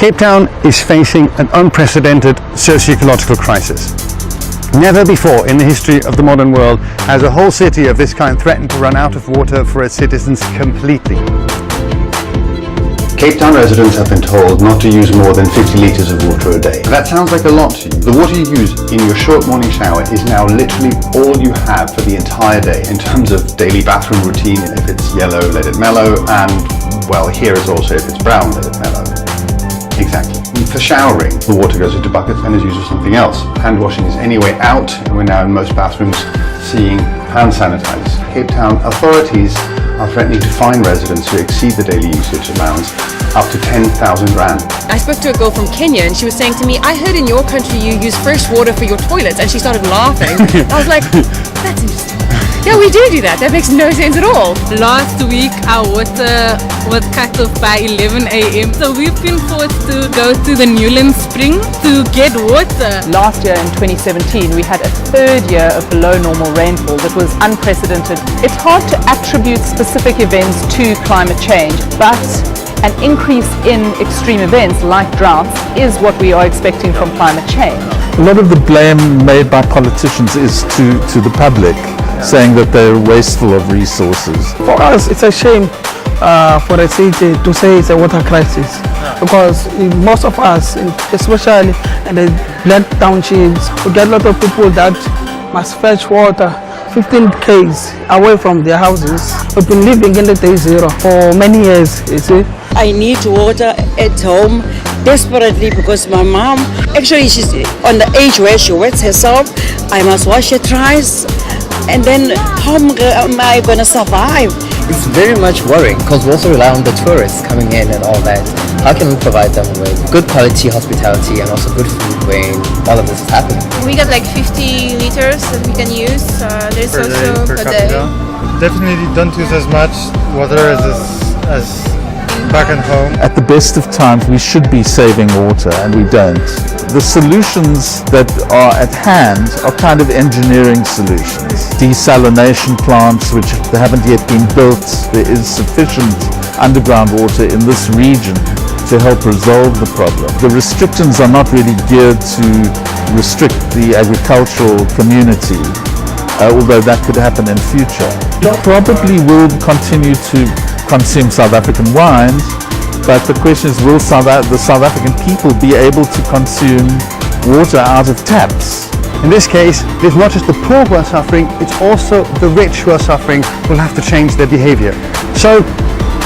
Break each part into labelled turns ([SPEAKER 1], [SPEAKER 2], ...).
[SPEAKER 1] Cape Town is facing an unprecedented socio-ecological crisis. Never before in the history of the modern world has a whole city of this kind threatened to run out of water for its citizens completely. Cape Town residents have been told not to use more than 50 litres of water a day. That sounds like a lot to you. The water you use in your short morning shower is now literally all you have for the entire day in terms of daily bathroom routine. If it's yellow, let it mellow, and well, here is also if it's brown, let it mellow. Exactly. For showering, the water goes into buckets and is used for something else. Hand washing is anyway out, and we're now in most bathrooms seeing hand sanitizers. Cape Town authorities are threatening to fine residents who exceed the daily usage allowance up to 10,000 rand.
[SPEAKER 2] I spoke to a girl from Kenya and she was saying to me, I heard in your country you use fresh water for your toilets, and she started laughing. I was like, that's interesting. Yeah, we do that. That makes no sense at all.
[SPEAKER 3] Last week our water was cut off by 11 a.m. So we've been forced to go to the Newland Spring to get water.
[SPEAKER 4] Last year in 2017 we had a third year of below normal rainfall that was unprecedented. It's hard to attribute specific events to climate change, but an increase in extreme events like droughts is what we are expecting from climate change.
[SPEAKER 5] A lot of the blame made by politicians is to the public, saying that they're wasteful of resources.
[SPEAKER 6] For us, it's a shame for the city to say it's a water crisis, because most of us, especially in the Black Townships, we get a lot of people that must fetch water 15 km away from their houses. We've been living in the day zero for many years, you see.
[SPEAKER 7] I need water at home desperately because my mom, actually she's on the age where she wets herself. I must wash her twice, and then how am I going to survive?
[SPEAKER 8] It's very much worrying because we also rely on the tourists coming in and all that. How can we provide them with good quality hospitality and also good food when all of this is happening?
[SPEAKER 9] We got like 50 liters that we can use. There's also per day.
[SPEAKER 10] Definitely don't use as much water as back at home.
[SPEAKER 5] At the best of times we should be saving water, and we don't. The solutions that are at hand are kind of engineering solutions. Desalination plants which haven't yet been built. There is sufficient underground water in this region to help resolve the problem. The restrictions are not really geared to restrict the agricultural community, although that could happen in future. We probably will continue to consume South African wines, but the question is, will the South African people be able to consume water out of taps?
[SPEAKER 1] In this case, it's not just the poor who are suffering, it's also the rich who are suffering, who will have to change their behavior. So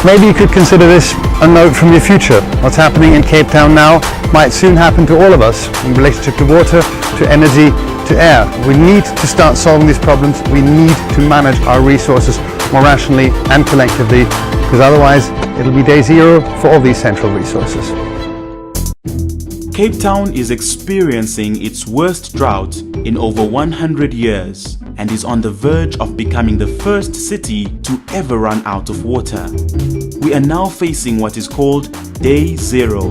[SPEAKER 1] maybe you could consider this a note from your future. What's happening in Cape Town now might soon happen to all of us in relationship to water, to energy, to air. We need to start solving these problems. We need to manage our resources more rationally and collectively, because otherwise it'll be day zero for all these central resources.
[SPEAKER 11] Cape Town is experiencing its worst drought in over 100 years and is on the verge of becoming the first city to ever run out of water. We are now facing what is called Day Zero,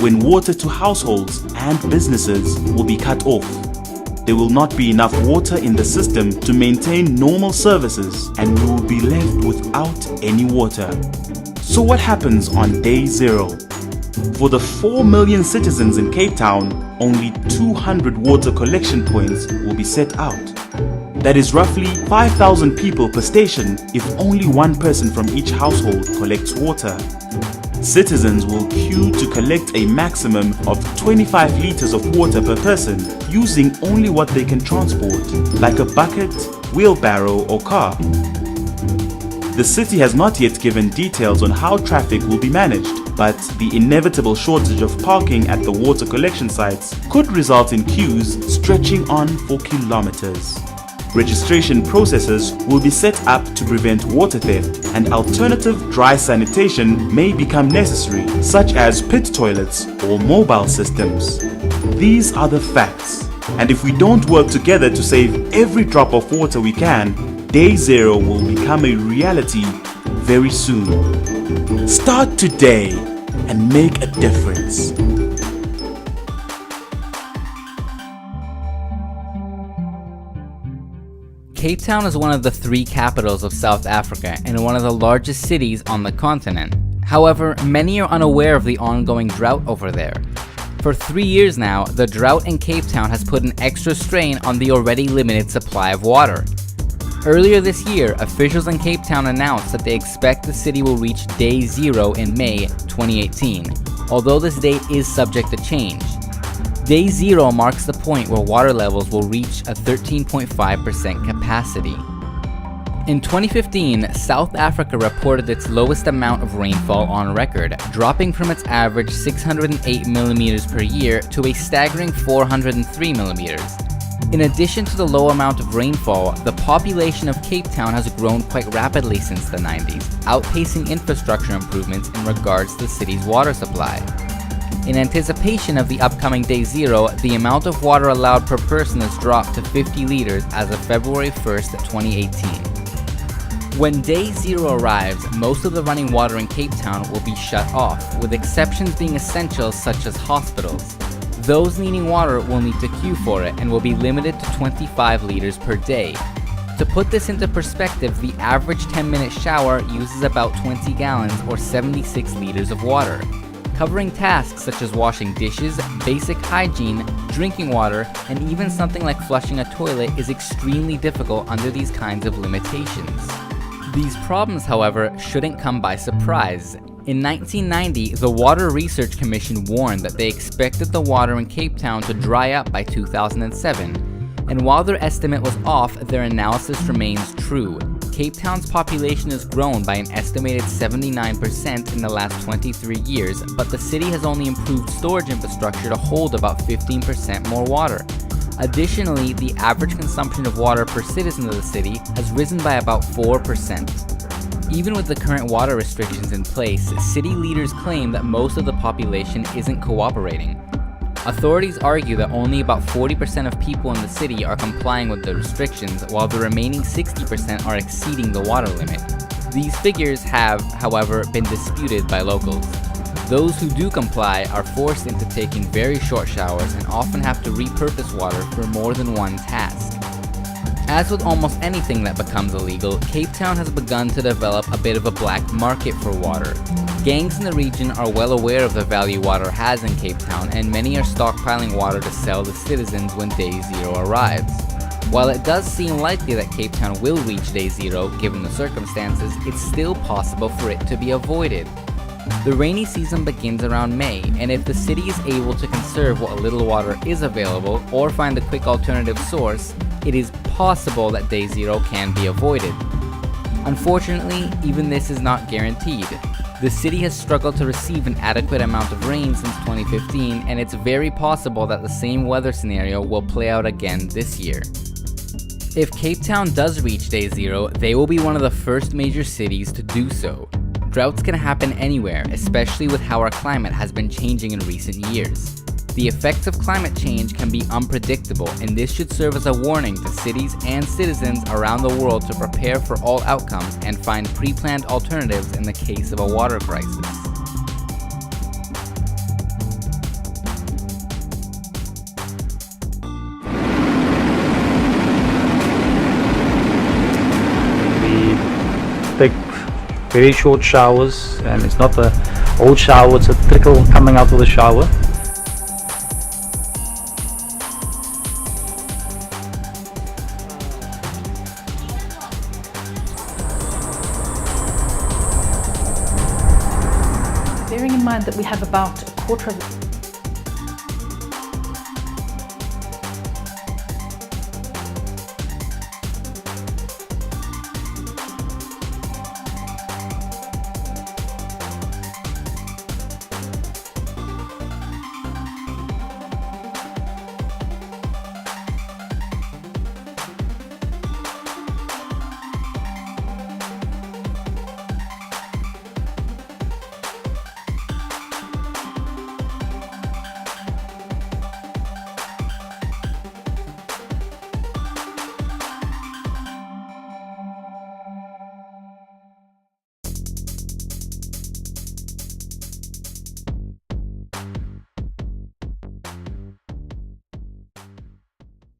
[SPEAKER 11] when water to households and businesses will be cut off. There will not be enough water in the system to maintain normal services, and we will be left without any water. So what happens on Day Zero? For the 4 million citizens in Cape Town, only 200 water collection points will be set out. That is roughly 5,000 people per station if only one person from each household collects water. Citizens will queue to collect a maximum of 25 litres of water per person, using only what they can transport, like a bucket, wheelbarrow or car. The city has not yet given details on how traffic will be managed, but the inevitable shortage of parking at the water collection sites could result in queues stretching on for kilometers. Registration processes will be set up to prevent water theft, and alternative dry sanitation may become necessary, such as pit toilets or mobile systems. These are the facts, and if we don't work together to save every drop of water we can, Day Zero will become a reality very soon. Start today and make a difference.
[SPEAKER 12] Cape Town is one of the 3 capitals of South Africa and one of the largest cities on the continent. However, many are unaware of the ongoing drought over there. For 3 years now, the drought in Cape Town has put an extra strain on the already limited supply of water. Earlier this year, officials in Cape Town announced that they expect the city will reach day zero in May 2018, although this date is subject to change. Day zero marks the point where water levels will reach a 13.5% capacity. In 2015, South Africa reported its lowest amount of rainfall on record, dropping from its average 608 millimeters per year to a staggering 403 millimeters. In addition to the low amount of rainfall, the population of Cape Town has grown quite rapidly since the 90s, outpacing infrastructure improvements in regards to the city's water supply. In anticipation of the upcoming Day Zero, the amount of water allowed per person has dropped to 50 liters as of February 1st, 2018. When Day Zero arrives, most of the running water in Cape Town will be shut off, with exceptions being essentials such as hospitals. Those needing water will need to queue for it and will be limited to 25 liters per day. To put this into perspective, the average 10-minute shower uses about 20 gallons or 76 liters of water. Covering tasks such as washing dishes, basic hygiene, drinking water, and even something like flushing a toilet is extremely difficult under these kinds of limitations. These problems, however, shouldn't come by surprise. In 1990, the Water Research Commission warned that they expected the water in Cape Town to dry up by 2007. And while their estimate was off, their analysis remains true. Cape Town's population has grown by an estimated 79% in the last 23 years, but the city has only improved storage infrastructure to hold about 15% more water. Additionally, the average consumption of water per citizen of the city has risen by about 4%. Even with the current water restrictions in place, city leaders claim that most of the population isn't cooperating. Authorities argue that only about 40% of people in the city are complying with the restrictions, while the remaining 60% are exceeding the water limit. These figures have, however, been disputed by locals. Those who do comply are forced into taking very short showers and often have to repurpose water for more than one task. As with almost anything that becomes illegal, Cape Town has begun to develop a bit of a black market for water. Gangs in the region are well aware of the value water has in Cape Town, and many are stockpiling water to sell to citizens when Day Zero arrives. While it does seem likely that Cape Town will reach Day Zero given the circumstances, it's still possible for it to be avoided. The rainy season begins around May, and if the city is able to conserve what little water is available or find a quick alternative source, it is possible that Day Zero can be avoided. Unfortunately, even this is not guaranteed. The city has struggled to receive an adequate amount of rain since 2015, and it's very possible that the same weather scenario will play out again this year. If Cape Town does reach Day Zero, they will be one of the first major cities to do so. Droughts can happen anywhere, especially with how our climate has been changing in recent years. The effects of climate change can be unpredictable, and this should serve as a warning to cities and citizens around the world to prepare for all outcomes and find pre-planned alternatives in the case of a water crisis.
[SPEAKER 13] We take very short showers, and it's not the old shower, it's a trickle coming out of the shower.
[SPEAKER 4] Bearing in mind that we have about a quarter of